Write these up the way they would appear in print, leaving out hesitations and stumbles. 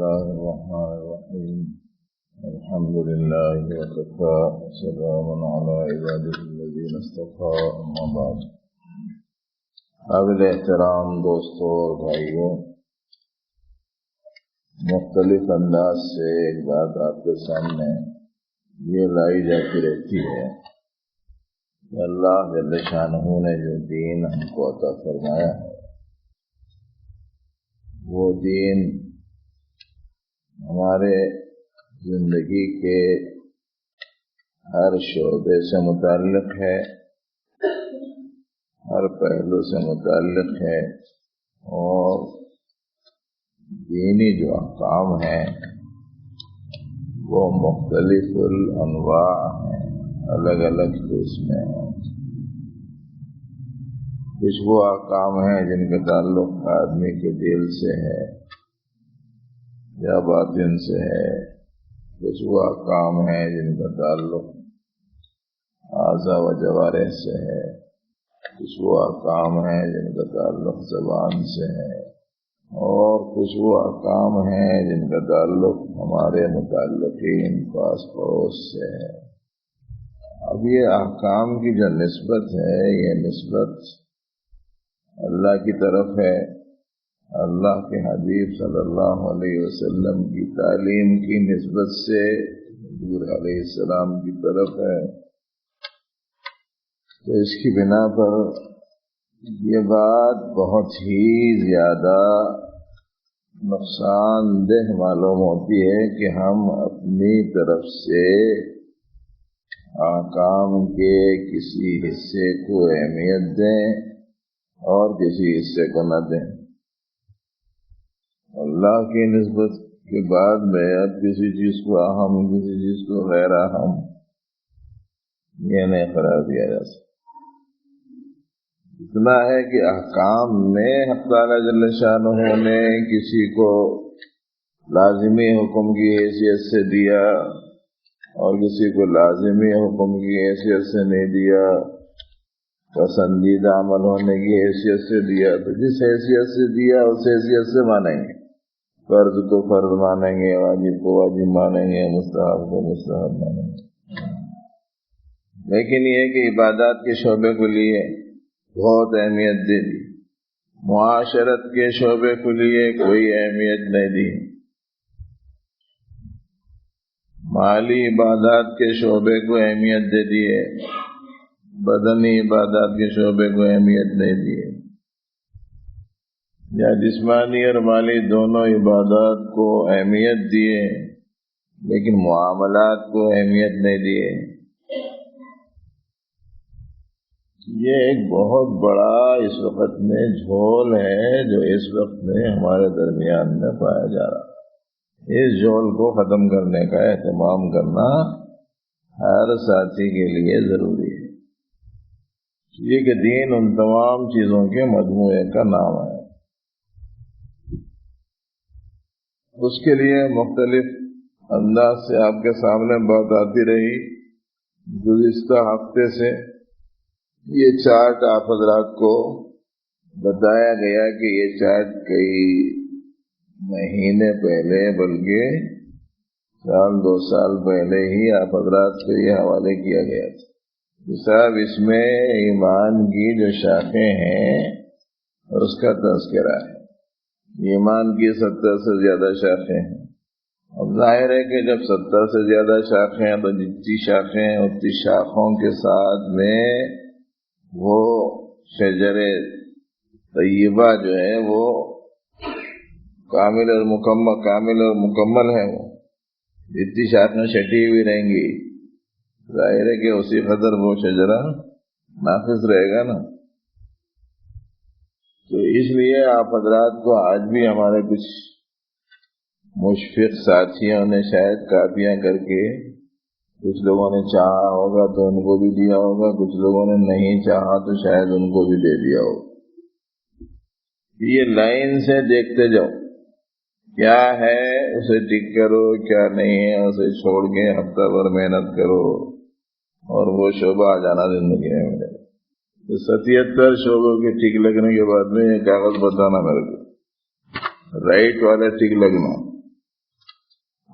الله الرحمن الرحيم الحمد لله وكفى وسلام على عباده الذين اصطفى أما بعد. قابل احترام دوستوں اور بھائیوں، مختلف انداز سے ایک بات آپ کے سامنے یہ لائی جاتی رہتی ہے کہ اللہ جل شانہ نے جو دین ہم کو عطا فرمایا ہے وہ دین ہمارے زندگی کے ہر شعبے سے متعلق ہے، ہر پہلو سے متعلق ہے، اور دینی جو احکام ہیں وہ مختلف الانواع ہیں، الگ الگ قسمیں ہیں۔ کچھ وہ احکام ہیں جن کا تعلق آدمی کے دل سے ہے یا باطن سے ہے، کچھ وہ احکام ہیں جن کا تعلق اعضاء و جوارح سے ہے، کچھ وہ احکام ہیں جن کا تعلق زبان سے ہے، اور کچھ وہ احکام ہیں جن کا تعلق ہمارے متعلقین پاس پڑوس سے ہے۔ اب یہ احکام کی جو نسبت ہے، یہ نسبت اللہ کی طرف ہے، اللہ کے حبیب صلی اللہ علیہ وسلم کی تعلیم کی نسبت سے حضور علیہ السلام کی طرف ہے۔ تو اس کی بنا پر یہ بات بہت ہی زیادہ نقصان دہ معلوم ہوتی ہے کہ ہم اپنی طرف سے احکام کے کسی حصے کو اہمیت دیں اور کسی حصے کو نہ دیں۔ اللہ کی نسبت کے بعد میں اب کسی چیز کو اہم، کسی چیز کو غیر اہم یہ نہیں قرار دیا جا سکتا۔ اتنا ہے کہ احکام میں حق تعالی جل شانہ نے کسی کو لازمی حکم کی حیثیت سے دیا اور کسی کو لازمی حکم کی حیثیت سے نہیں دیا، پسندیدہ عمل ہونے کی حیثیت سے دیا، تو جس حیثیت سے دیا اس حیثیت سے مانیں گے۔ فرض کو فرض مانیں گے، واجب کو واجب مانیں گے، مستحب کو مستحب مانیں گے۔ لیکن یہ کہ عبادات کے شعبے کو لیے بہت اہمیت دے دی، معاشرت کے شعبے کو لیے کوئی اہمیت نہیں دی، مالی عبادات کے شعبے کو اہمیت دے دیے، بدنی عبادات کے شعبے کو اہمیت نہیں دی، یا جسمانی اور مالی دونوں عبادات کو اہمیت دیے لیکن معاملات کو اہمیت نہیں دیے۔ یہ ایک بہت بڑا اس وقت میں جھول ہے جو اس وقت میں ہمارے درمیان میں پایا جا رہا ہے۔ اس جھول کو ختم کرنے کا اہتمام کرنا ہر ساتھی کے لیے ضروری ہے، یہ کہ دین ان تمام چیزوں کے مجموعے کا نام ہے۔ اس کے لیے مختلف انداز سے آپ کے سامنے بات آتی رہی۔ گزشتہ ہفتے سے یہ چارٹ آپ حضرات کو بتایا گیا کہ یہ چارٹ کئی مہینے پہلے بلکہ سال دو سال پہلے ہی آپ حضرات کو یہ حوالے کیا گیا تھا۔ صاحب اس میں ایمان کی جو شاخیں ہیں اس کا تذکرہ ہے۔ ایمان کی 70 سے زیادہ شاخیں ہیں۔ اب ظاہر ہے کہ جب 70 سے زیادہ شاخیں ہیں تو جتنی شاخیں ہیں اتنی شاخوں کے ساتھ میں وہ شجر طیبہ جو ہے وہ کامل اور مکمل ہے۔ وہ جتنی شاخیں چھٹی ہوئی رہیں گی ظاہر ہے کہ اسی قدر وہ شجرہ ناقص رہے گا نا۔ تو اس لیے آپ حضرات کو آج بھی ہمارے کچھ مشفق ساتھیوں نے شاید کاپیاں کر کے، کچھ لوگوں نے چاہا ہوگا تو ان کو بھی دیا ہوگا، کچھ لوگوں نے نہیں چاہا تو شاید ان کو بھی دے دیا ہوگا۔ یہ لائن سے دیکھتے جاؤ، کیا ہے اسے ٹک کرو، کیا نہیں ہے اسے چھوڑ کے ہفتہ بھر محنت کرو اور وہ شعبہ آ جانا زندگی میں ملے۔ 77 شعبوں کے ٹک لگنے کے بعد میں یہ کاغذ بتانا میرے کو، رائٹ والا ٹک لگنا،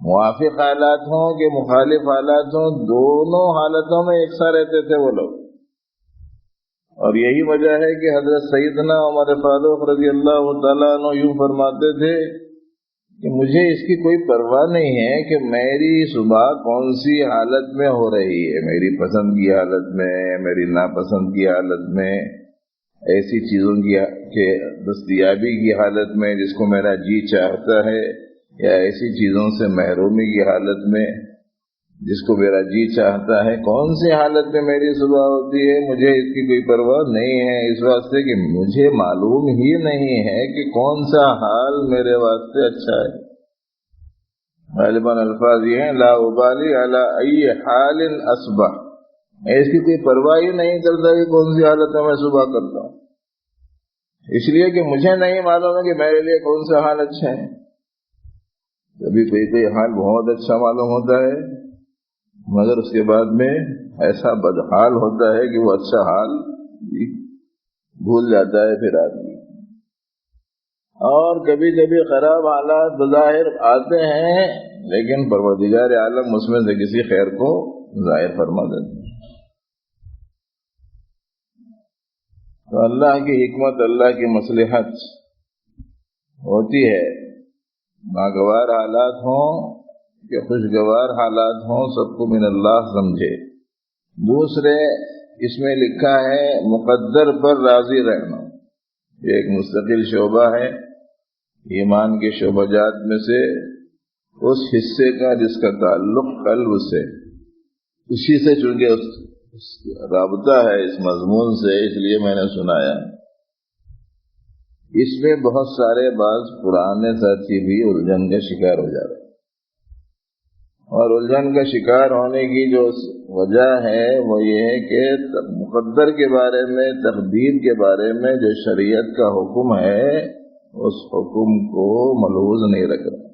موافق حالات ہوں کہ مخالف حالات ہوں، دونوں حالتوں میں یکساں رہتے تھے وہ لوگ. اور یہی وجہ ہے کہ حضرت سیدنا عمر فاروق رضی اللہ تعالیٰ عنہ یوں فرماتے تھے کہ مجھے اس کی کوئی پرواہ نہیں ہے کہ میری صبح کون سی حالت میں ہو رہی ہے، میری پسند کی حالت میں، میری ناپسند کی حالت میں، ایسی چیزوں کی دستیابی کی حالت میں جس کو میرا جی چاہتا ہے، یا ایسی چیزوں سے محرومی کی حالت میں جس کو میرا جی چاہتا ہے. کون سی حالت میں میری صبح ہوتی ہے مجھے اس کی کوئی پرواہ نہیں ہے، اس واسطے کہ مجھے معلوم ہی نہیں ہے کہ کون سا حال میرے واسطے اچھا ہے. غالباً الفاظ یہ ہیں لا ابالی علی ای حال اصبح، میں اس کی کوئی پرواہ ہی نہیں کرتا کہ کون سی حالت میں صبح کرتا ہوں، اس لیے کہ مجھے نہیں معلوم ہے کہ میرے لیے کون سا حال اچھا ہے. کبھی کوئی حال بہت اچھا معلوم ہوتا ہے، مگر اس کے بعد میں ایسا بدحال ہوتا ہے کہ وہ اچھا حال بھول جاتا ہے پھر آدمی. اور کبھی کبھی خراب حالات بظاہر آتے ہیں لیکن پروردگار عالم اس میں سے کسی خیر کو ظاہر فرما دیتے ہیں. تو اللہ کی حکمت، اللہ کی مصلحت ہوتی ہے، ناگوار حالات ہوں کہ خوشگوار حالات ہوں، سب کو من اللہ سمجھے. دوسرے اس میں لکھا ہے مقدر پر راضی رہنا، یہ ایک مستقل شعبہ ہے ایمان کے شعبہ جات میں سے، اس حصے کا جس کا تعلق قلب سے، اسی سے چونکہ رابطہ ہے اس مضمون سے، اس لیے میں نے سنایا. اس میں بہت سارے بعض پرانے ساتھی بھی الجھن کا شکار ہو جا رہے ہیں، اور الجھن کا شکار ہونے کی جو وجہ ہے وہ یہ ہے کہ مقدر کے بارے میں، تقدیر کے بارے میں جو شریعت کا حکم ہے اس حکم کو ملحوظ نہیں رکھ رہا.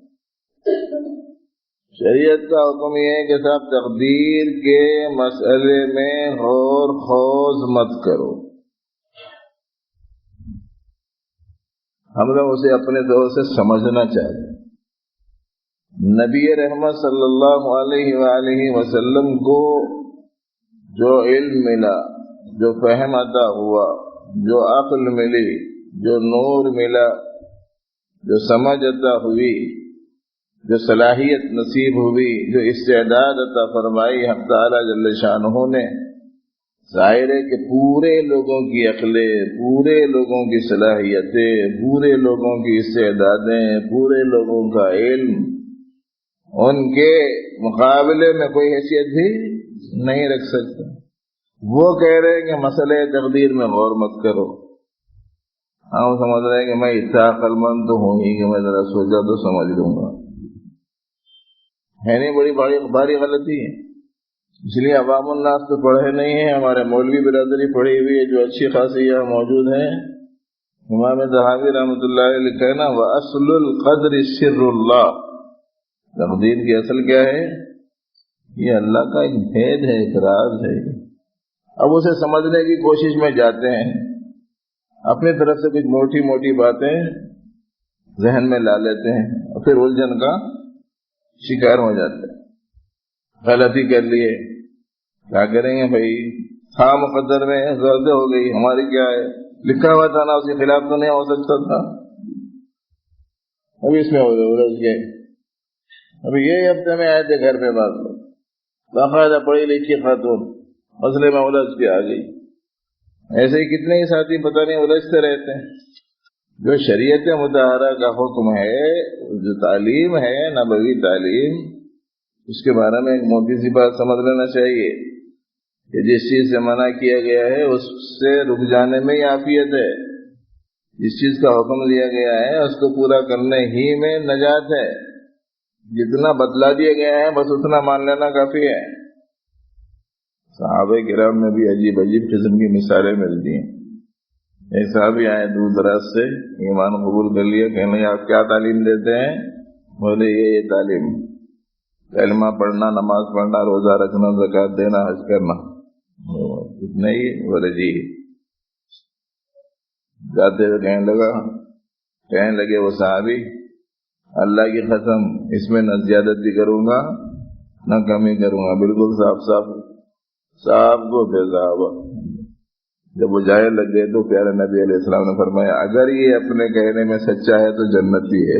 شریعت کا حکم یہ ہے کہ صاحب تقدیر کے مسئلے میں غور خوض مت کرو. ہم لوگ اسے اپنے طور سے سمجھنا چاہتے ہیں. نبی رحمت صلی اللہ علیہ وآلہ وسلم کو جو علم ملا، جو فہم عطا ہوا، جو عقل ملی، جو نور ملا، جو سمجھ عطا ہوئی، جو صلاحیت نصیب ہوئی، جو استعداد عطا فرمائی حق تعالی جل شانہ نے، ظاہر ہے کہ پورے لوگوں کی عقلیں، پورے لوگوں کی صلاحیتیں، پورے لوگوں کی استعدادیں، پورے لوگوں کا علم ان کے مقابلے میں کوئی حیثیت بھی نہیں رکھ سکتا. وہ کہہ رہے ہیں کہ مسئلہ تقدیر میں غور مت کرو. ہم سمجھ رہے ہیں کہ میں اتنا عقل مند تو ہوں ہی کہ میں ذرا سوچا تو سمجھ لوں گا. ہے نہیں بڑی بھاری غلطی ہے. اس لیے عوام الناس تو پڑھے نہیں ہیں. ہمارے مولوی برادری پڑھی ہوئی ہے جو اچھی خاصی یہاں موجود ہیں. امام ذہبی رحمۃ اللہ علیہ لکھا ہے نا وَأَصْلُ الْقَدْرِ سِرُّ اللَّهِ، تقدیر کی اصل کیا ہے؟ یہ اللہ کا ایک بھید ہے، ایک راز ہے. اب اسے سمجھنے کی کوشش میں جاتے ہیں، اپنی طرف سے کچھ موٹی موٹی باتیں ذہن میں لا لیتے ہیں اور پھر الجھن کا شکار ہو جاتے ہیں. غلطی کر لیے، کیا کریں گے بھائی، تھا مقدر میں غلطی ہو گئی، ہماری کیا ہے، لکھا ہوا تھا نا، اس کے خلاف تو نہیں ہو سکتا تھا. ابھی اس میں الجھ گئے. ابھی یہ ہفتے میں آئے تھے گھر میں بات لوگ، باقاعدہ پڑھی لکھی خاتون مسئلے میں الجھ کے آ گئی. ایسے ہی کتنے ہی ساتھی پتہ نہیں الجھتے رہتے ہیں. جو شریعت مطہرہ کا حکم ہے، جو تعلیم ہے نبوی تعلیم، اس کے بارے میں ایک موٹی سی بات سمجھ لینا چاہیے کہ جس چیز سے منع کیا گیا ہے اس سے رک جانے میں ہی عافیت ہے. جس چیز کا حکم دیا گیا ہے اس کو پورا کرنے ہی میں نجات ہے. جتنا بتلا دیا گیا ہے بس اتنا مان لینا کافی ہے. صحابہ کرام میں بھی عجیب عجیب قسم کی مثالیں ملتی ہیں. ایک صحابی آئے دور دراز سے، ایمان قبول کر لیا. کہنے آپ کیا تعلیم دیتے ہیں؟ بولے یہ تعلیم، کلمہ پڑھنا، نماز پڑھنا، روزہ رکھنا، زکوٰۃ دینا، حج کرنا. اتنا ہی؟ بولے جی. جاتے ہوئے کہنے لگے وہ صحابی اللہ کی قسم اس میں نہ زیادتی کروں گا نہ کمی کروں گا، بالکل صاف کو بے صحابہ جب وہ جائے لگ گئے تو پیارے نبی علیہ السلام نے فرمایا اگر یہ اپنے کہنے میں سچا ہے تو جنتی ہے،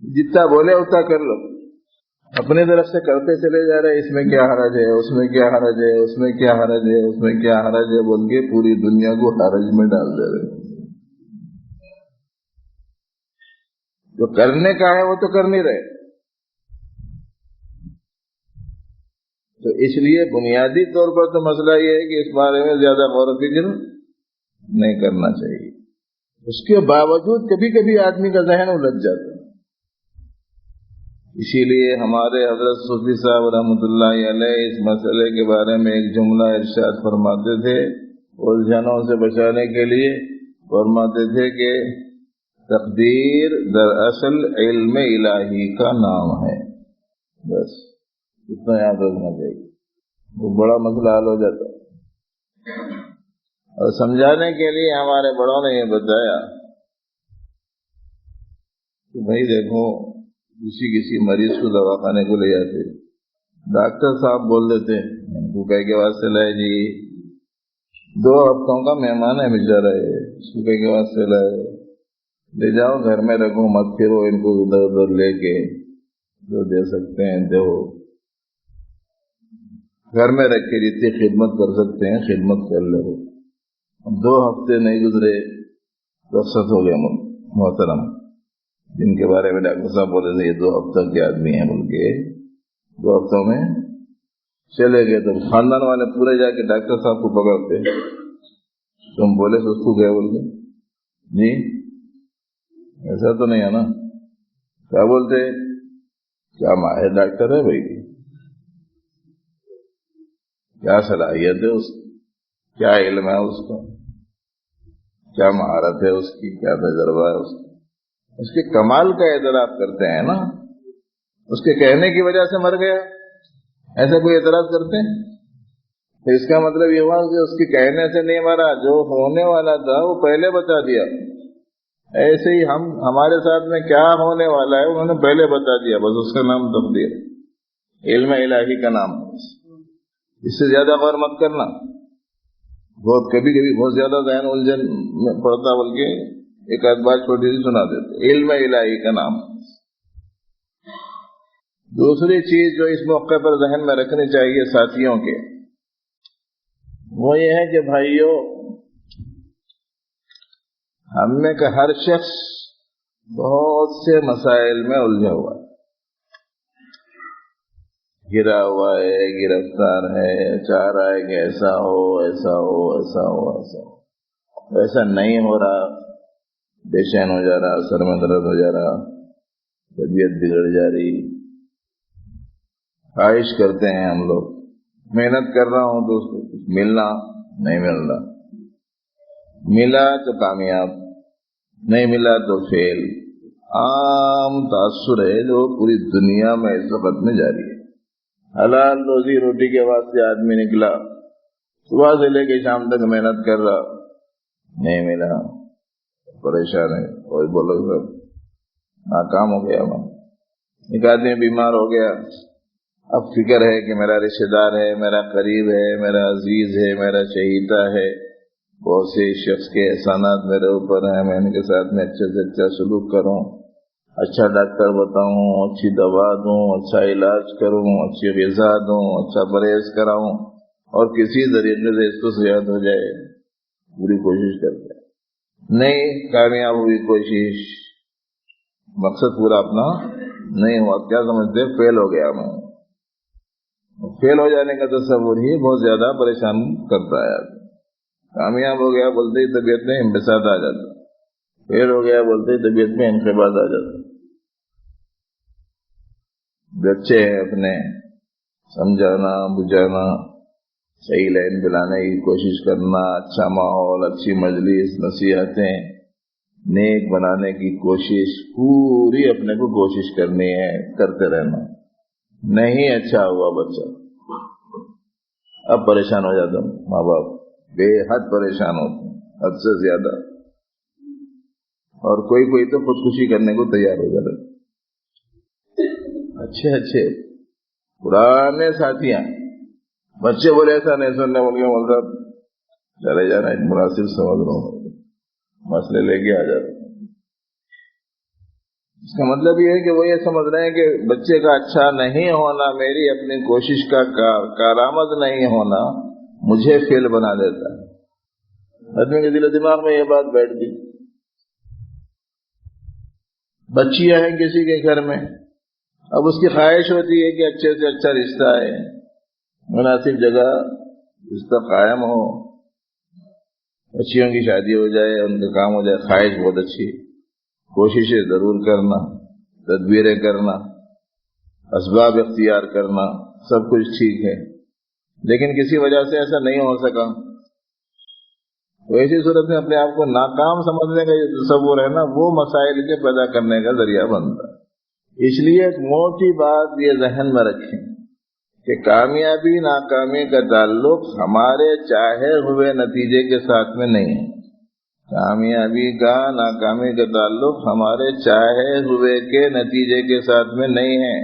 جتنا بولے اتنا کر لو، اپنے طرف سے کرتے چلے جا رہے، اس میں کیا حرج ہے، اس میں کیا حرج ہے، اس میں کیا حرج ہے، اس میں کیا حرج ہے بول کے پوری دنیا کو حرج میں ڈال دے رہے۔ جو کرنے کا ہے وہ تو کر نہیں رہے، تو اس لیے بنیادی طور پر تو مسئلہ یہ ہے کہ اس بارے میں زیادہ غور و فکر نہیں کرنا چاہیے۔ اس کے باوجود کبھی کبھی آدمی کا ذہن الجھ جاتا ہے، اسی لیے ہمارے حضرت صوفی صاحب رحمۃ اللہ علیہ اس مسئلے کے بارے میں ایک جملہ ارشاد فرماتے تھے، الجھنوں سے بچانے کے لیے فرماتے تھے کہ تقدیر دراصل علم الہی کا نام ہے، بس اتنا یاد رکھنا چاہیے، وہ بڑا مسئلہ حل ہو جاتا ہے۔ اور سمجھانے کے لیے ہمارے بڑوں نے یہ بتایا کہ بھائی دیکھو کسی مریض کو دوا خانے کو لے جاتے، ڈاکٹر صاحب بول دیتے ان کو کہہ کے واسطے لائے جی 2 ہفتوں کا مہمان ہے بیچارہ ہے، اس کو کہہ کے واسطے لے جاؤ گھر میں رکھو مت پھرو ان کو ادھر ادھر لے کے، جو دے سکتے ہیں دو، گھر میں رکھ کے جتنی خدمت کر سکتے ہیں خدمت کر لو۔ 2 ہفتے نہیں گزرے رخصت ہو گیا محترم، جن کے بارے میں ڈاکٹر صاحب بولے تھے یہ 2 ہفتہ کے آدمی ہیں بول کے 2 ہفتوں میں چلے گئے، تو خاندان والے پورے جا کے ڈاکٹر صاحب کو پکڑتے، تم بولے تو اس کو گئے بول کے جی ایسا تو نہیں ہے نا، کیا بولتے کیا ماہر ڈاکٹر ہے بھائی، کیا صلاحیت ہے اس کی، کیا علم ہے اس کا، کیا مہارت ہے اس کی، کیا تجربہ ہے اس کے کمال کا اعتراف کرتے ہیں نا، اس کے کہنے کی وجہ سے مر گیا ایسا کوئی اعتراض کرتے ہیں؟ تو اس کا مطلب یہ ہوا کہ اس کے کہنے سے نہیں مرا، جو ہونے والا تھا وہ پہلے بتا دیا۔ ایسے ہی ہمارے ساتھ میں کیا ہونے والا ہے انہوں نے پہلے بتا دیا، بس اس کا نام تقدیر، علم الہی کا نام، اس سے زیادہ غور مت کرنا۔ بہت کبھی بہت زیادہ ذہن الجھن میں پڑتا، بلکہ ایک آدھ بات چھوٹی سی سنا دیتے، علم الہی کا نام۔ دوسری چیز جو اس موقع پر ذہن میں رکھنی چاہیے ساتھیوں کے، وہ یہ ہے کہ بھائیوں ہم میں کا ہر شخص بہت سے مسائل میں الجھا ہوا ہے، گرا ہوا ہے، گرفتار ہے، چاہ رہا ہے کہ ایسا ہو ایسا ہو ایسا ہو ایسا ہو، ایسا نہیں ہو رہا، بے چین ہو جا رہا، سر میں درد ہو جا رہا، طبیعت بگڑ جا رہی، خواہش کرتے ہیں ہم لوگ، محنت کر رہا ہوں تو اس کو کچھ ملنا نہیں مل رہا، ملا تو کامیاب، نہیں ملا تو فیل، عام تاثر ہے جو پوری دنیا میں اس وقت میں جاری ہے۔ حلال روزی روٹی کے واسطے آدمی نکلا، صبح سے لے کے شام تک محنت کر رہا، نہیں ملا، پریشان ہے، کوئی بولو سب ناکام ہو گیا، ایک آدمی بیمار ہو گیا، اب فکر ہے کہ میرا رشتہ دار ہے، میرا قریب ہے، میرا عزیز ہے، میرا چہیتا ہے، بہت سے شخص کے احسانات میرے اوپر ہیں، میں ان کے ساتھ میں اچھے سے اچھا سلوک کروں، اچھا ڈاکٹر بتاؤں، اچھی دوا دوں، اچھا علاج کروں، اچھی غذا دوں، اچھا پرہیز کراؤں، اور کسی طریقے سے اس کو صحت ہو جائے، پوری کوشش کرتے ہیں، نہیں کامیاب ہوئی کوشش، مقصد پورا اپنا نہیں ہوا، کیا سمجھتے فیل ہو گیا میں، فیل ہو جانے کا تصور ہی بہت زیادہ پریشان کرتا ہے۔ کامیاب ہو گیا بولتے ہی طبیعت میں انبساط آ جاتا، فیل ہو گیا بولتے ہی طبیعت میں انقباض آ جاتا۔ بچے ہیں اپنے سمجھانا بجھانا، صحیح لائن دلانے کی کوشش کرنا، اچھا ماحول، اچھی مجلس، نصیحتیں، نیک بنانے کی کوشش، پوری اپنے کو کوشش کرنی ہے، کرتے رہنا، نہیں اچھا ہوا بچہ، اب پریشان ہو جاتا ہوں، ماں باپ بے حد پریشان ہوتے ہیں، حد سے زیادہ، اور کوئی کوئی تو خودکشی کرنے کو تیار ہو جاتا. اچھے پرانے ساتھیاں بچے بولے ایسا نہیں سننے بول کے بولتا چلے جانا مناسب سمجھ رہا ہوں مسئلے لے کے آ جاتا. اس کا مطلب یہ ہے کہ وہ یہ سمجھ رہے ہیں کہ بچے کا اچھا نہیں ہونا، میری اپنی کوشش کا کارآمد نہیں ہونا مجھے فیل بنا دیتا ہے. آدمی کے دل و دماغ میں یہ بات بیٹھ گئی. بچیاں ہیں کسی کے گھر میں، اب اس کی خواہش ہوتی ہے کہ اچھے سے اچھا رشتہ ہے، مناسب جگہ رشتہ قائم ہو، بچیوں کی شادی ہو جائے، ان کا کام ہو جائے. خواہش بہت اچھی، کوششیں ضرور کرنا، تدبیریں کرنا، اسباب اختیار کرنا، سب کچھ ٹھیک ہے، لیکن کسی وجہ سے ایسا نہیں ہو سکا تو ایسی صورت میں اپنے آپ کو ناکام سمجھنے کا یہ تصور ہے نا، وہ مسائل کے پیدا کرنے کا ذریعہ بنتا ہے. اس لیے ایک موٹی بات یہ ذہن میں رکھیں کہ کامیابی ناکامی کا تعلق ہمارے چاہے ہوئے نتیجے کے ساتھ میں نہیں ہے. کامیابی کا ناکامی کا تعلق ہمارے چاہے ہوئے کے نتیجے کے ساتھ میں نہیں ہے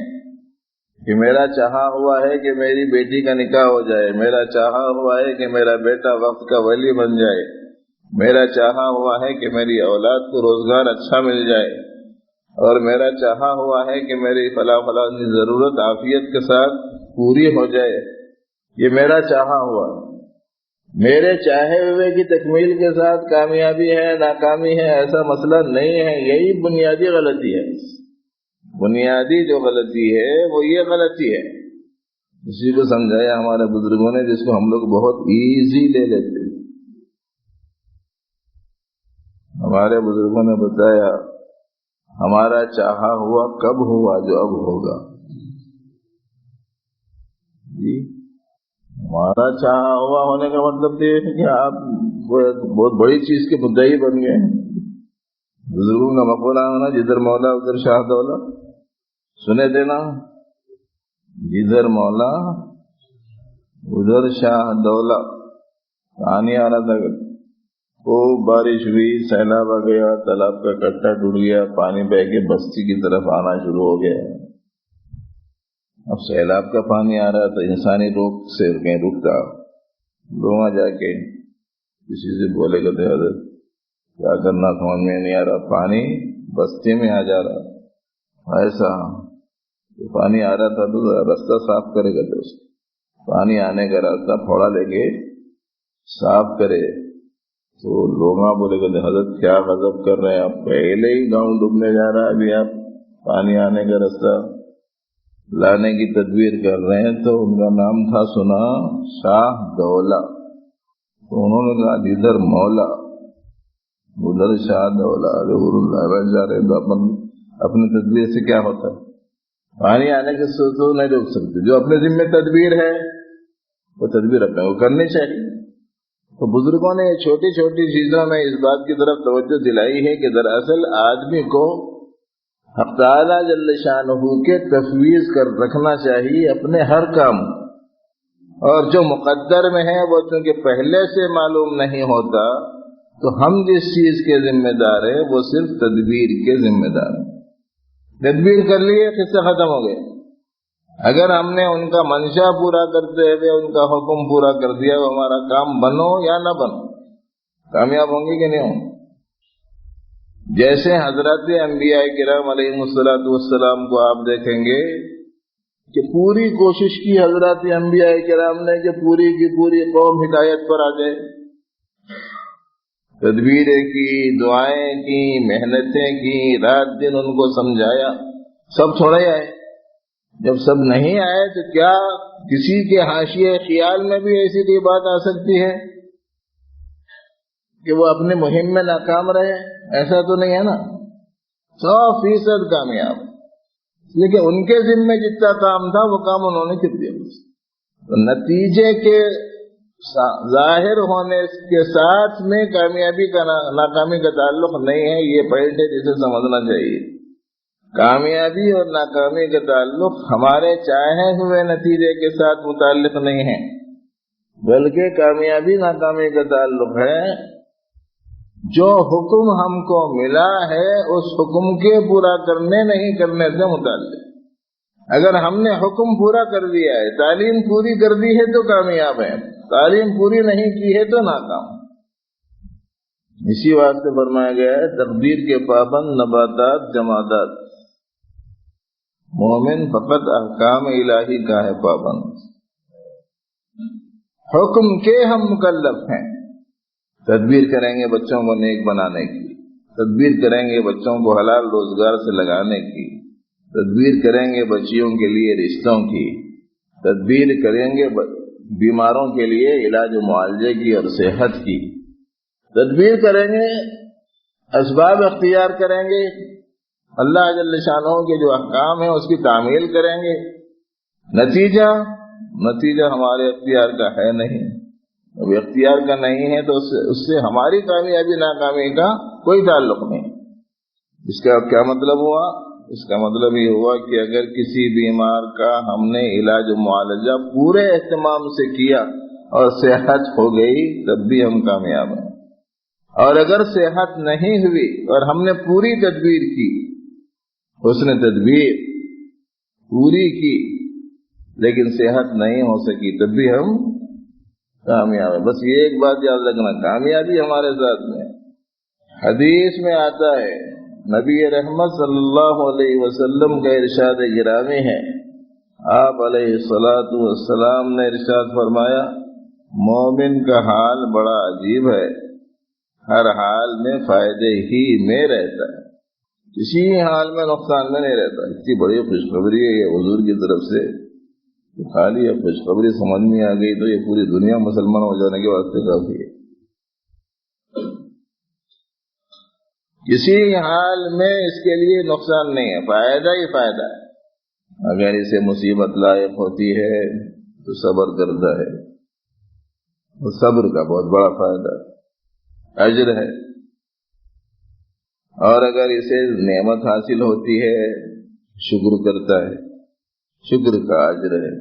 کہ میرا چاہا ہوا ہے کہ میری بیٹی کا نکاح ہو جائے، میرا چاہا ہوا ہے کہ میرا بیٹا وقت کا ولی بن جائے، میرا چاہا ہوا ہے کہ میری اولاد کو روزگار اچھا مل جائے، اور میرا چاہا ہوا ہے کہ میری فلاں کی ضرورت عافیت کے ساتھ پوری ہو جائے. یہ میرا چاہا ہوا. میرے چاہے ہوئے کی تکمیل کے ساتھ کامیابی ہے ناکامی ہے ایسا مسئلہ نہیں ہے. یہی بنیادی غلطی ہے. بنیادی جو غلطی ہے وہ یہ غلطی ہے. اسی کو سمجھایا ہمارے بزرگوں نے، جس کو ہم لوگ بہت ایزی لے لیتے. ہمارے بزرگوں نے بتایا ہمارا چاہا ہوا کب ہوا جو اب ہوگا. جی ہمارا چاہا ہوا ہونے کا مطلب یہ ہے کہ آپ بہت بڑی چیز کے مدعی بن گئے ہیں. بزرگوں کا مقولہ ہونا جدھر مولا ادھر شاہ دولا. سنے دینا، جدھر مولا ادھر شاہ دولا. کہانی آ رہا تھا خوب بارش ہوئی، سیلاب آ گیا، تالاب کا کٹا ٹوٹ گیا، پانی بہہ کے بستی کی طرف آنا شروع ہو گیا. اب سیلاب کا پانی آ رہا تو انسانی روک سے کہیں رکتا. لوگ جا کے کسی سے بولے گا تو حضرت کیا کرنا سمجھ میں نہیں آ رہا، پانی بستی میں آ جا رہا. ایسا پانی آ رہا تھا تو راستہ صاف کرے گا، تو پانی آنے کا راستہ پھوڑا لے کے صاف کرے. تو لوگ بولے گا حضرت کیا غضب کر رہے ہیں آپ، پہلے ہی گاؤں ڈوبنے جا رہا ہے، ابھی آپ پانی آنے کا راستہ لانے کی تدبیر کر رہے ہیں. تو ان کا نام تھا سنا شاہ دولا. تو انہوں نے کہا ادھر مولا ادھر شاہ دولا. اللہ جا رہے تو اپنی تدبیر سے کیا ہوتا ہے؟ پانی آنے کے تو نہیں روک سکتے. جو اپنے ذمہ تدبیر ہے وہ تدبیر اپنے کو کرنی چاہیے. تو بزرگوں نے چھوٹی چھوٹی چیزوں میں اس بات کی طرف توجہ دلائی ہے کہ دراصل آدمی کو حق تعالی جل شانہ کے تفویض کر رکھنا چاہیے اپنے ہر کام. اور جو مقدر میں ہے وہ چونکہ پہلے سے معلوم نہیں ہوتا، تو ہم جس چیز کے ذمہ دار ہیں وہ صرف تدبیر کے ذمہ دار ہیں. تدبیر کر لیے قصہ ختم ہو گئے. اگر ہم نے ان کا منشا پورا کرتے ہوئے ان کا حکم پورا کر دیا، وہ ہمارا کام بنو یا نہ بنو، کامیاب ہوں گے کہ نہیں ہوں گے؟ جیسے حضرات انبیاء کرام علیہ السلام کو آپ دیکھیں گے کہ پوری کوشش کی حضرات انبیاء کرام نے کہ پوری کی پوری قوم ہدایت پر آ جائے. تدبیریں کی، دعائیں کی، محنتیں کی، رات دن ان کو سمجھایا. سب تھوڑے آئے. جب سب نہیں آئے تو کیا کسی کے حاشیے خیال میں بھی ایسی کوئی بات آ سکتی ہے کہ وہ اپنی مہم میں ناکام رہے؟ ایسا تو نہیں ہے نا. 100% کامیاب. لیکن ان کے ذمہ جتنا کام تھا وہ کام انہوں نے کر دیا. تو نتیجے کے ظاہر ہونے کے ساتھ میں کامیابی کا ناکامی کا تعلق نہیں ہے. یہ پوائنٹ ہے جسے سمجھنا چاہیے. کامیابی اور ناکامی کا تعلق ہمارے چاہے ہوئے نتیجے کے ساتھ متعلق نہیں ہے، بلکہ کامیابی ناکامی کا تعلق ہے جو حکم ہم کو ملا ہے اس حکم کے پورا کرنے نہیں کرنے سے متعلق. اگر ہم نے حکم پورا کر دیا ہے، تعلیم پوری کر دی ہے تو کامیاب ہے، تعلیم پوری نہیں کی ہے تو ناکام. اسی واسطے فرمایا گیا ہے تقدیر کے پابند نباتات جمادات، مومن فقط احکام الہی کا ہے پابند. حکم کے ہم مکلف ہیں. تدبیر کریں گے بچوں کو نیک بنانے کی، تدبیر کریں گے بچوں کو حلال روزگار سے لگانے کی، تدبیر کریں گے بچیوں کے لیے رشتوں کی، تدبیر کریں گے بیماروں کے لیے علاج و معالجے کی اور صحت کی، تدبیر کریں گے، اسباب اختیار کریں گے، اللہ جل شانہ کے جو احکام ہیں اس کی تعمیل کریں گے. نتیجہ ہمارے اختیار کا ہے نہیں. اب اختیار کا نہیں ہے تو اس سے ہماری کامیابی ناکامی کا کوئی تعلق نہیں. اس کا کیا مطلب ہوا؟ اس کا مطلب یہ ہوا کہ اگر کسی بیمار کا ہم نے علاج و معالجہ پورے اہتمام سے کیا اور صحت ہو گئی تب بھی ہم کامیاب ہیں. اور اگر صحت نہیں ہوئی اور ہم نے پوری تدبیر کی، حسن تدبیر پوری کی لیکن صحت نہیں ہو سکی تب بھی ہم کامیاب ہیں. بس یہ ایک بات یاد رکھنا، کامیابی ہمارے ساتھ میں. حدیث میں آتا ہے، نبی رحمت صلی اللہ علیہ وسلم کا ارشاد گرامی ہے، آپ علیہ الصلاۃ والسلام نے ارشاد فرمایا، مومن کا حال بڑا عجیب ہے، ہر حال میں فائدے ہی میں رہتا ہے، کسی حال میں نقصان میں نہیں رہتا. اتنی بڑی خوشخبری ہے یہ حضور کی طرف سے، خالی اب خوشخبری سمجھ میں آ گئی تو یہ پوری دنیا مسلمان ہو جانے کے واسطے کافی ہے. کسی حال میں اس کے لیے نقصان نہیں ہے، فائدہ ہی فائدہ ہے. اگر اسے مصیبت لاحق ہوتی ہے تو صبر کرتا ہے، وہ صبر کا بہت بڑا فائدہ ہے، اجر ہے. اور اگر اسے نعمت حاصل ہوتی ہے شکر کرتا ہے، شکر کا اجر ہے.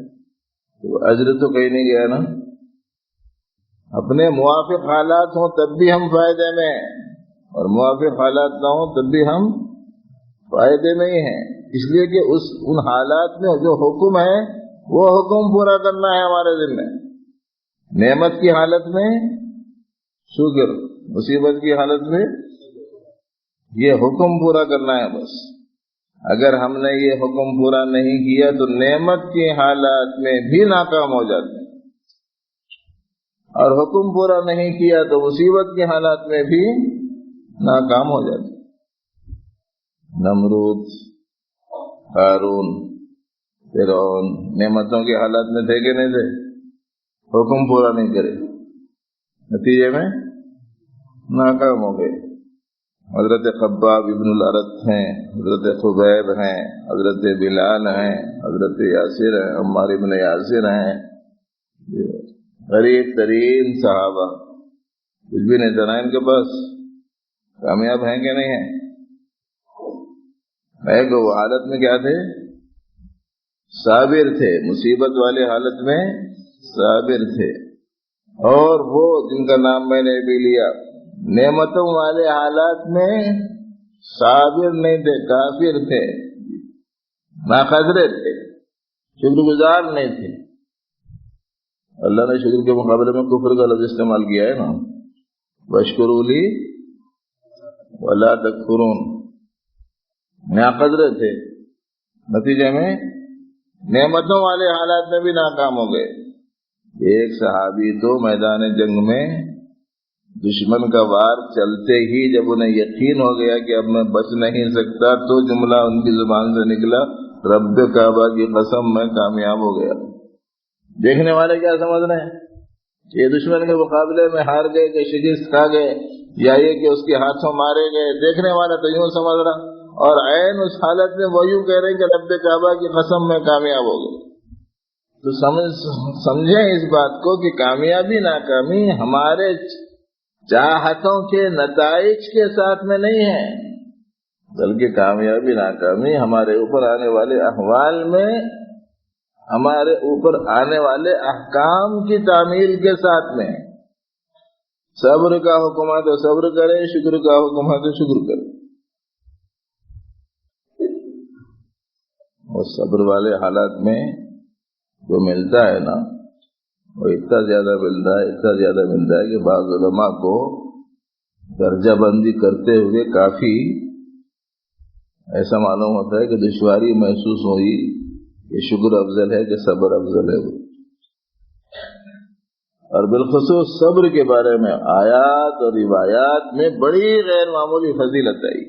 تو اجر تو کہیں نہیں گیا نا. اپنے موافق حالات ہوں تب بھی ہم فائدے میں ہیں، اور موافق حالات نہ ہوں تب بھی ہم فائدے میں ہی ہیں. اس لیے کہ ان حالات میں جو حکم ہے وہ حکم پورا کرنا ہے ہمارے ذمہ. نعمت کی حالت میں شکر، مصیبت کی حالت میں یہ حکم پورا کرنا ہے بس. اگر ہم نے یہ حکم پورا نہیں کیا تو نعمت کی حالات میں بھی ناکام ہو جاتے ہیں، اور حکم پورا نہیں کیا تو مصیبت کی حالات میں بھی ناکام ہو جاتے ہیں. نمرود، قارون، فرعون نعمتوں کی حالات میں تھے کہ نہیں تھے؟ حکم پورا نہیں کرے، نتیجے میں ناکام ہو گئے. حضرت خباب ابن الارت ہیں، حضرت خبیب ہیں، حضرت بلال ہیں، حضرت یاسر ہیں، عمار ابن یاسر ہیں، غریب ترین صحابہ، کچھ بھی نہیں تھا ان کے پاس. کامیاب ہیں کہ نہیں ہیں؟ ایک وہ حالت میں کیا تھے؟ صابر تھے، مصیبت والے حالت میں صابر تھے. اور وہ جن کا نام میں نے بھی لیا، نعمتوں والے حالات میں صابر نہیں تھے، کافر تھے، ناقدر تھے، شکر گزار نہیں تھے. اللہ نے شکر کے مقابلے میں کفر کا لفظ استعمال کیا ہے نا، وَاشْكُرُوا لِي وَلَا تَكْفُرُونَ. ناقدر تھے، نتیجے میں نعمتوں والے حالات میں بھی ناکام ہو گئے. ایک صحابی تو میدان جنگ میں دشمن کا وار چلتے ہی جب انہیں یقین ہو گیا کہ اب میں بچ نہیں سکتا تو جملہ ان کی زبان سے نکلا، رب کعبہ کی قسم میں کامیاب ہو گیا. دیکھنے والے کیا سمجھ رہے ہیں؟ یہ دشمن کے مقابلے میں ہار گئے کہ شکست کھا گئے، یا یہ کہ اس کے ہاتھوں مارے گئے. دیکھنے والا تو یوں سمجھ رہا، اور عین اس حالت میں وہ یوں کہہ رہے ہیں کہ رب کعبہ کی قسم میں کامیاب ہو گئے. تو سمجھیں اس بات کو کہ کامیابی ناکامی ہمارے چاہتوں کے نتائج کے ساتھ میں نہیں ہے، بلکہ کامیابی ناکامی ہمارے اوپر آنے والے احوال میں، ہمارے اوپر آنے والے احکام کی تعمیل کے ساتھ میں. صبر کا حکم ہے تو صبر کرے، شکر کا حکم ہے تو شکر کرے. اور صبر والے حالات میں جو ملتا ہے نا وہ اتنا زیادہ ملتا ہے کہ بعض علماء کو درجہ بندی کرتے ہوئے کافی ایسا معلوم ہوتا ہے کہ دشواری محسوس ہوئی کہ شکر افضل ہے کہ صبر افضل ہے. اور بالخصوص صبر کے بارے میں آیات اور روایات میں بڑی غیر معمولی فضیلت آئی.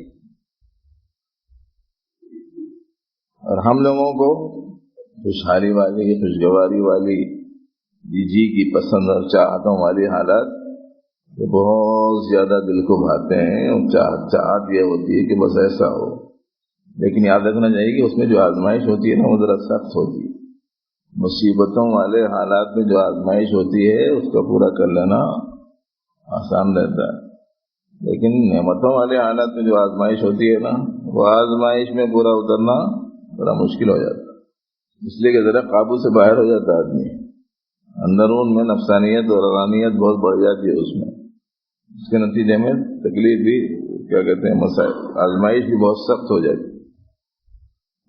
اور ہم لوگوں کو خوشحالی والی، خوشگواری والی، جی کی پسند اور چاہتوں والی حالات بہت زیادہ دل کو بھاتے ہیں، اور چاہت یہ ہوتی ہے کہ بس ایسا ہو. لیکن یاد رکھنا چاہیے کہ اس میں جو آزمائش ہوتی ہے نا وہ ذرا سخت ہوتی ہے. مصیبتوں والے حالات میں جو آزمائش ہوتی ہے اس کا پورا کر لینا آسان رہتا ہے، لیکن نعمتوں والے حالات میں جو آزمائش ہوتی ہے نا وہ آزمائش میں پورا اترنا بڑا مشکل ہو جاتا ہے. اس لیے کہ ذرا قابو سے باہر ہو جاتا ہے آدمی، اندرون میں نفسانیت اور روحانیت بہت بڑھ جاتی ہے اس میں. اس کے نتیجے میں تکلیف بھی کیا کہتے ہیں مسائل، آزمائش بھی بہت سخت ہو جاتی.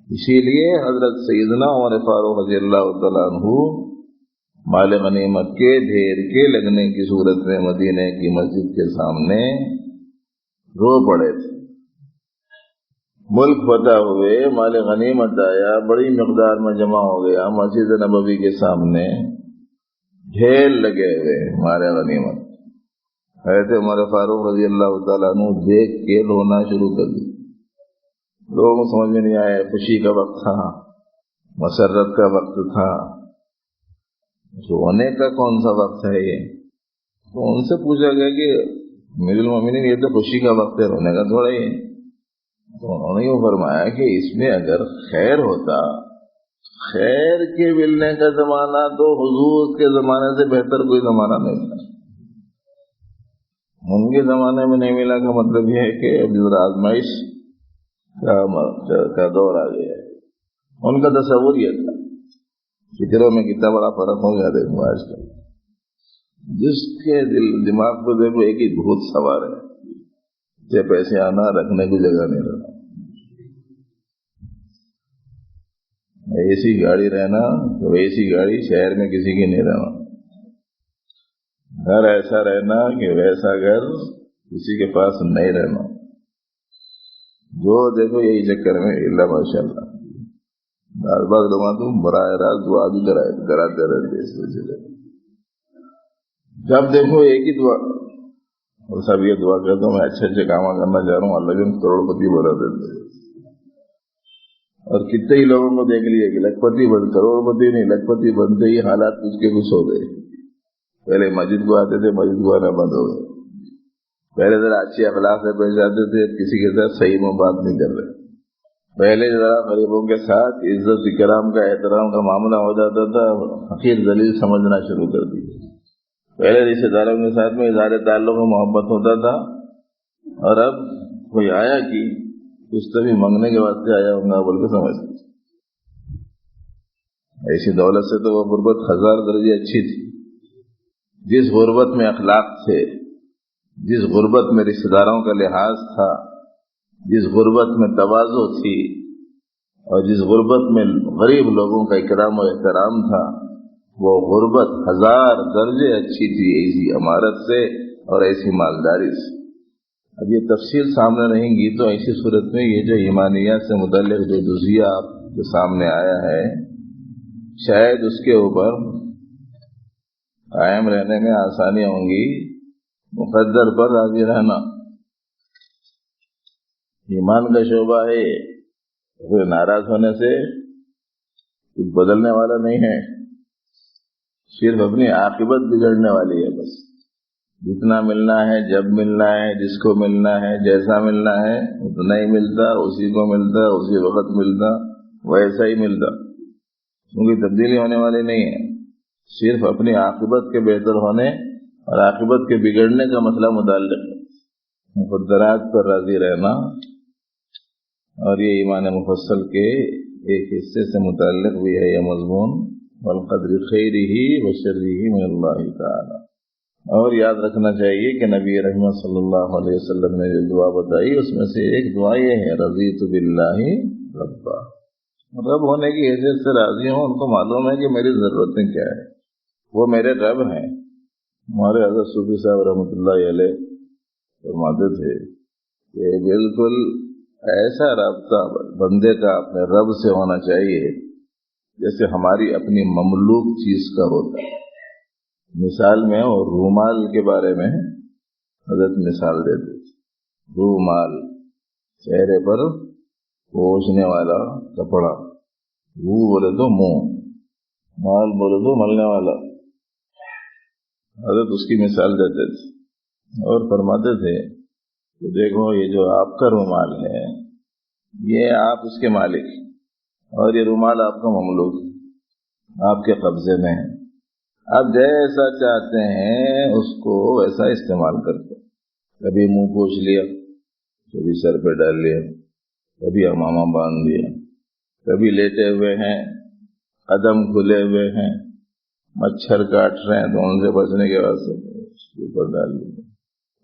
اسی لیے حضرت سیدنا عمر فاروق رضی اللہ تعالیٰ عنہ مال غنیمت کے ڈھیر کے لگنے کی صورت میں مدینے کی مسجد کے سامنے رو پڑے تھے. ملک فتح ہوئے، مال غنیمت آیا، بڑی مقدار میں جمع ہو گیا، مسجد نبوی کے سامنے ڈھیر لگے ہوئے مال غنیمت. حضرت عمر فاروق رضی اللہ تعالیٰ عنہ دیکھ کے رونا شروع کر دی. لوگوں کو سمجھ میں نہیں آیا، خوشی کا وقت تھا، مسرت کا وقت تھا، رونے کا کون سا وقت ہے یہ؟ تو ان سے پوچھا گیا کہ امیر المومنین یہ تو خوشی کا وقت ہے، رونے کا تھوڑا ہی ہے. تو انہوں نے یہ فرمایا کہ اس میں اگر خیر ہوتا، خیر کے ملنے کا زمانہ تو حضور کے زمانے سے بہتر کوئی زمانہ نہیں تھا. ان کے زمانے میں نہیں ملا کا مطلب یہ ہے کہ اب آزمائش کا دور آ گیا ہے. ان کا تصور یہ تھا. فکروں میں کتنا بڑا فرق ہو گیا دیکھو آج کل. جس کے دماغ پہ دیکھو ایک ہی بھوت سوار ہے کہ پیسے آنا، رکھنے کی جگہ نہیں رہنا، ایسی گاڑی رہنا تو ایسی گاڑی شہر میں کسی کی نہیں رہنا، گھر ایسا رہنا کہ ویسا گھر کسی کے پاس نہیں رہنا. جو دیکھو یہی چکر میں اللہ ماشاء اللہ بعض بعض لوگ تم براہ راست دعا بھی کراتے رہتے اس وجہ سے. جب دیکھو ایک ہی دعا، اور سب یہ دعا کرتا ہوں میں اچھے کام کرنا چاہ رہا ہوں، اللہ بھی کروڑ پتی بنا دیتے. اور کتنے ہی لوگوں کو دیکھ لیے کہ لکھپتی بن، کروڑ پتی نہیں، لکھپتی بنتے ہی حالات کچھ کے کچھ ہو گئے. پہلے مسجد کو آتے تھے، مسجد کو آنا بند ہو گئے. پہلے ذرا اچھے اخلاق سے پیش آتے تھے، کسی کے ساتھ صحیح میں بات نہیں کر رہے. پہلے ذرا غریبوں کے ساتھ عزت اکرام کا، احترام کا معاملہ ہو جاتا تھا، حقیر ذلیل سمجھنا شروع کر دی. پہلے رشتے داروں کے ساتھ میں اظہار تعلق و محبت ہوتا تھا، اور اب کوئی آیا کہ کچھ تو بھی منگنے کے واسطے آیا ہوں گا بول کے سمجھتے. ایسی دولت سے تو وہ غربت 1000 درجے اچھی تھی. جس غربت میں اخلاق تھے، جس غربت میں رشتہ داروں کا لحاظ تھا، جس غربت میں تواضع تھی، اور جس غربت میں غریب لوگوں کا اکرام و احترام تھا، وہ غربت 1000 درجے اچھی تھی ایسی امارت سے اور ایسی مالداری سے. اب یہ تفصیل سامنے رہیں گی تو ایسی صورت میں یہ جو ایمانیات سے متعلق جو جزیہ آپ کے سامنے آیا ہے، شاید اس کے اوپر قائم رہنے میں آسانی ہوں گی. مقدر پر راضی رہنا ایمان کا شعبہ ہے. کوئی ناراض ہونے سے کچھ بدلنے والا نہیں ہے، صرف اپنی عاقبت بگڑنے والی ہے. بس جتنا ملنا ہے، جب ملنا ہے، جس کو ملنا ہے، جیسا ملنا ہے اتنا ہی ملتا، اسی کو ملتا، اسی وقت ملتا، ویسا ہی ملتا. کیونکہ تبدیلی ہونے والی نہیں ہے. صرف اپنی عاقبت کے بہتر ہونے اور عاقبت کے بگڑنے کا مسئلہ متعلق ہے. مقدرات پر راضی رہنا، اور یہ ایمان مفصل کے ایک حصے سے متعلق بھی ہے یہ مضمون. والقدر خیرہ وشرہ من اللہ تعالی. اور یاد رکھنا چاہیے کہ نبی رحمت صلی اللہ علیہ وسلم نے جو دعا بتائی اس میں سے ایک دعا یہ ہے، رضیت باللہ ربا، رب ہونے کی حیثیت سے راضی ہوں، ان کو معلوم ہے کہ میری ضرورتیں کیا ہے، وہ میرے رب ہیں۔ ہمارے حضرت صوفی صاحب رحمۃ اللہ علیہ فرماتے تھے کہ بالکل ایسا رابطہ بندے کا اپنے رب سے ہونا چاہیے جیسے ہماری اپنی مملوک چیز کا ہوتا ہے۔ مثال میں اور رومال کے بارے میں حضرت مثال دیتے تھے، رومال چہرے پر پوچھنے والا کپڑا، رو بولے تو منہ، مال بولے تو ملنے والا، حضرت اس کی مثال دیتے تھے اور فرماتے تھے کہ دیکھو یہ جو آپ کا رومال ہے یہ آپ اس کے مالک ہیں، اور یہ رومال آپ کا مملوک ہے، آپ کے قبضے میں ہے، آپ جیسا چاہتے ہیں اس کو ویسا استعمال کرتے، کبھی منہ پوچھ لیا، کبھی سر پہ ڈال لیا، کبھی امامہ باندھ دیا، کبھی لیٹے ہوئے ہیں قدم کھلے ہوئے ہیں، مچھر کاٹ رہے ہیں تو ان سے بچنے کے واسطے اس کے اوپر ڈال دیا،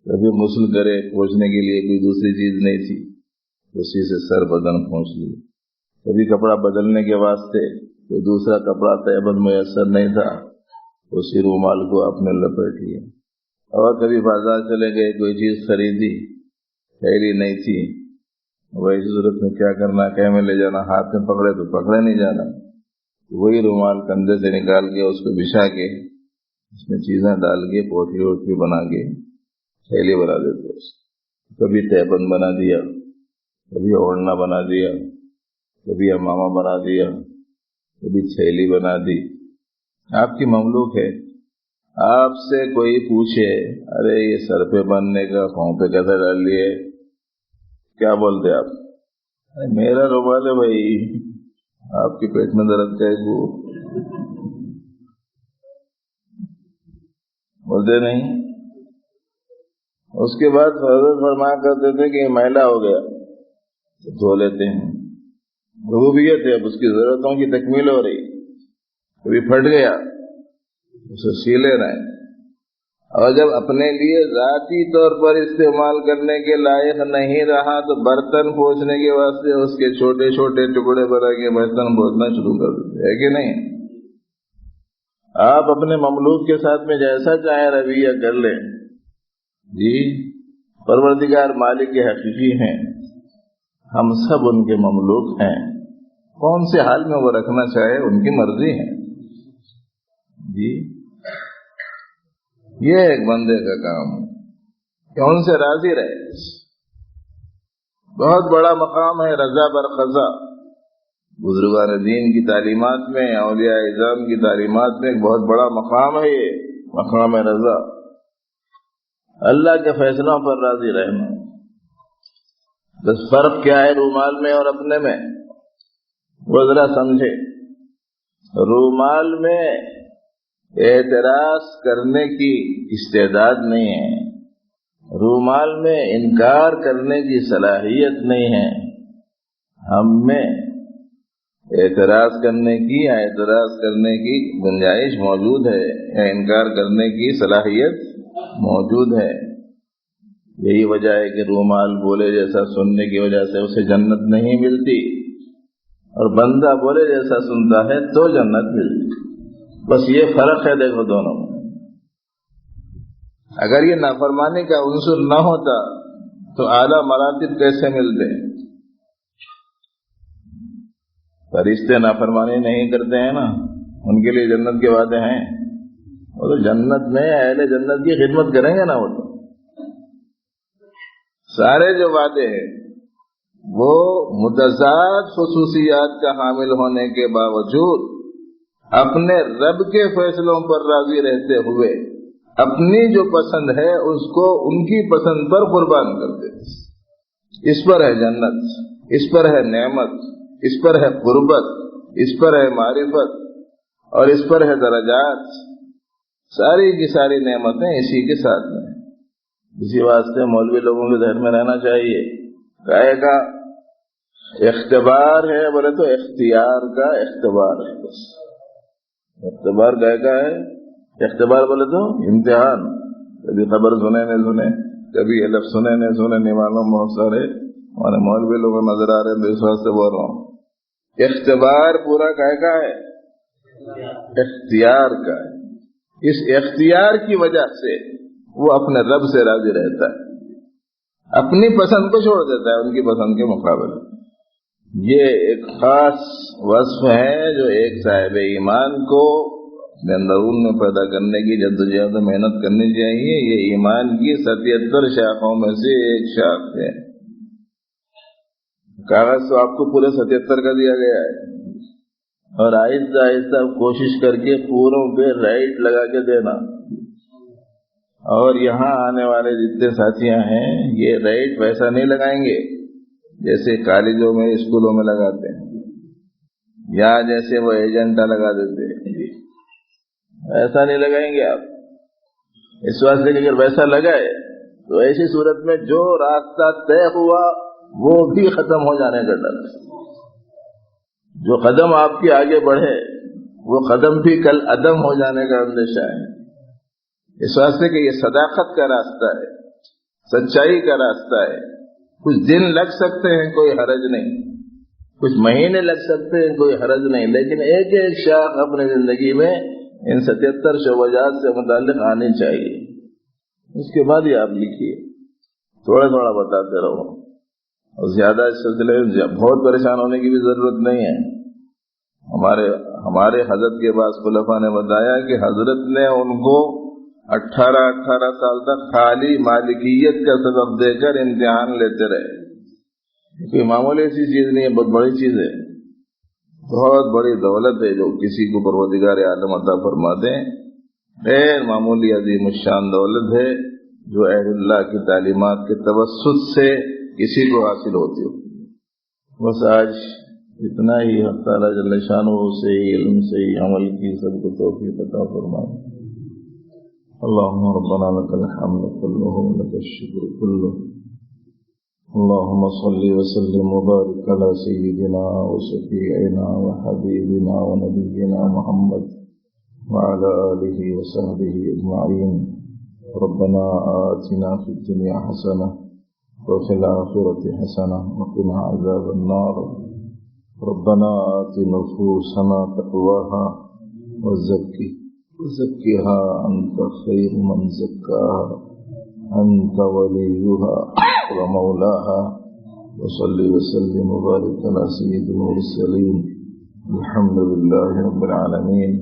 کبھی غسل کرے پوچھنے کے لیے کوئی دوسری چیز نہیں تھی اسی سے سر بدن پہنچ لیا، کبھی کپڑا بدلنے کے واسطے کوئی دوسرا کپڑا طیبت میسر نہیں تھا اسی رومال کو آپ نے لپیٹ لیا، اور کبھی بازار چلے گئے کوئی چیز خریدی پھیلی نہیں تھی، وہی صورت میں کیا کرنا، کہے میں لے جانا، ہاتھ میں پکڑے تو پکڑے نہیں جانا، وہی رومال کندھے سے نکال کے اس کو بچھا کے اس میں چیزیں ڈال کے پوٹلی ووٹلی بنا کے تھیلی بنا دیتے، کبھی تہبند بنا دیا، کبھی اوڑھنا بنا دیا، کبھی امامہ بنا دیا، کبھی تھیلی بنا دی، آپ کی مملوک ہے۔ آپ سے کوئی پوچھے ارے یہ سر پہ باندھنے کا پاؤں پہ کیسے ڈال لیے، کیا بولتے آپ؟ میرا رومال ہے بھائی، آپ کے پیٹ میں درد کا ہے وہ بولتے نہیں۔ اس کے بعد حضرت فرمایا کرتے تھے کہ یہ میلا ہو گیا تو دھو لیتے ہیں، ربوبیت ہے، اب اس کی ضرورتوں کی تکمیل ہو رہی، کبھی پھٹ گیا اسے سی لے رہے ہیں، اور جب اپنے لیے ذاتی طور پر استعمال کرنے کے لائق نہیں رہا تو برتن پوچھنے کے واسطے اس کے چھوٹے چھوٹے ٹکڑے بنا کے برتن پوچھنا شروع کر دیتے، ہے کہ نہیں؟ آپ اپنے مملوک کے ساتھ میں جیسا چاہے رویہ کر لیں، جی پروردگار مالک کے حقیقی ہیں، ہم سب ان کے مملوک ہیں، کون سے حال میں وہ رکھنا چاہے ان کی مرضی ہے، جی یہ ایک بندے کا کام ہے کہ ان سے راضی رہے۔ بہت بڑا مقام ہے رضا برقضا، بزرگان دین کی تعلیمات میں، اولیاء اعظام کی تعلیمات میں ایک بہت بڑا مقام ہے، یہ مقام رضا، اللہ کے فیصلوں پر راضی رہنا۔ بس فرق کیا ہے رومال میں اور اپنے میں، وہ ذرا سمجھے۔ رومال میں اعتراض کرنے کی استعداد نہیں ہے، رومال میں انکار کرنے کی صلاحیت نہیں ہے، ہم میں اعتراض کرنے کی یا اعتراض کرنے کی گنجائش موجود ہے یا انکار کرنے کی صلاحیت موجود ہے۔ یہی وجہ ہے کہ رومال بولے جیسا سننے کی وجہ سے اسے جنت نہیں ملتی، اور بندہ بولے جیسا سنتا ہے تو جنت ملتی، بس یہ فرق ہے دیکھو دونوں میں۔ اگر یہ نافرمانی کا عنصر نہ ہوتا تو اعلیٰ مراتب کیسے ملتے؟ فرشتے نافرمانی نہیں کرتے ہیں نا، ان کے لیے جنت کے وعدے ہیں، وہ تو جنت میں اہل جنت کی خدمت کریں گے نا، وہ تو سارے جو وعدے ہیں وہ متضاد خصوصیات کا حامل ہونے کے باوجود اپنے رب کے فیصلوں پر راضی رہتے ہوئے اپنی جو پسند ہے اس کو ان کی پسند پر قربان کر دیتے۔ اس پر ہے جنت، اس پر ہے نعمت، اس پر ہے قربت، اس پر ہے معرفت، اور اس پر ہے درجات، ساری کی ساری نعمتیں اسی کے ساتھ ہیں۔ اسی واسطے مولوی لوگوں کے ذہن میں رہنا چاہیے، گائے کا اختبار ہے بولے تو اختیار کا اختبار ہے، بس اختبار گائے کا ہے، اختبار بولے تو امتحان، کبھی خبر سنے نہ سنے، کبھی یہ لفظ سنے نہ سنے، نہیں معلوم، بہت سارے ہمارے مولوی لوگ نظر آ رہے ہیں، تو اس واسطے بول رہا ہوں اختبار پورا کائے کا ہے؟ اختیار کا ہے۔ اس اختیار کی وجہ سے وہ اپنے رب سے راضی رہتا ہے، اپنی پسند کو چھوڑ دیتا ہے ان کی پسند کے مقابلے۔ یہ ایک خاص وصف ہے جو ایک صاحب ایمان کو اپنے اندرون میں پیدا کرنے کی جدوجہد محنت کرنی چاہیے۔ یہ ایمان کی 77 شاخوں میں سے ایک شاخ ہے۔ کاغذ تو آپ کو پورے 77 کا دیا گیا ہے، اور آہستہ آہستہ کوشش کر کے پوروں پہ رائٹ لگا کے دینا، اور یہاں آنے والے جتنے ساتھیاں ہیں یہ رائٹ ویسا نہیں لگائیں گے جیسے کالجوں میں اسکولوں میں لگاتے ہیں، یا جیسے وہ ایجنٹا لگا دیتے ہیں، ایسا نہیں لگائیں گے آپ۔ اس واسطے کہ اگر ویسا لگائے تو ایسی صورت میں جو راستہ طے ہوا وہ بھی ختم ہو جانے کا ڈر ہے۔ جو قدم آپ کے آگے بڑھے وہ قدم بھی کل عدم ہو جانے کا اندیشہ ہے۔ اس واسطے کہ یہ صداقت کا راستہ ہے، سچائی کا راستہ ہے۔ کچھ دن لگ سکتے ہیں، کوئی حرج نہیں، کچھ مہینے لگ سکتے ہیں، کوئی حرج نہیں، لیکن ایک ایک شاخ اپنی زندگی میں ان 77 شعبات سے متعلق آنی چاہیے۔ اس کے بعد یہ آپ لکھیے، تھوڑا تھوڑا بتاتے رہو، اور زیادہ اس سلسلے میں بہت پریشان ہونے کی بھی ضرورت نہیں ہے۔ ہمارے حضرت کے بعض خلفاء نے بتایا کہ حضرت نے ان کو 18 سال تک خالی مالکیت کا سبق دے کر امتحان لیتے رہے۔ کوئی معمولی ایسی چیز نہیں ہے، بہت بڑی چیز ہے، بہت بڑی دولت ہے جو کسی کو پروردگار عالم عطا فرماتے ہیں۔ غیر معمولی عظیم الشان دولت ہے جو اہل اللہ کی تعلیمات کے توسط سے کسی کو حاصل ہوتی ہو۔ بس آج اتنا ہی، حق تعالیٰ جل شانہ سے علم سے عمل کی سب کو توفیق عطا فرمائے۔ اللهم ربنا لك الحمد كله ولك الشكر كله، اللهم صل وسلم وبارك على سيدنا وشفيعنا وحبيبنا ونبينا محمد وعلى آله وصحبه أجمعين۔ ربنا آتنا في الدنيا حسنة وفي الآخرة حسنة وقنا عذاب النار۔ ربنا آت نفوسنا تقواها وزكها أنت خير من زكاها أنت وليها ومولاها، وصل وسلم وبارك على سيد المرسلين، الحمد لله رب العالمين۔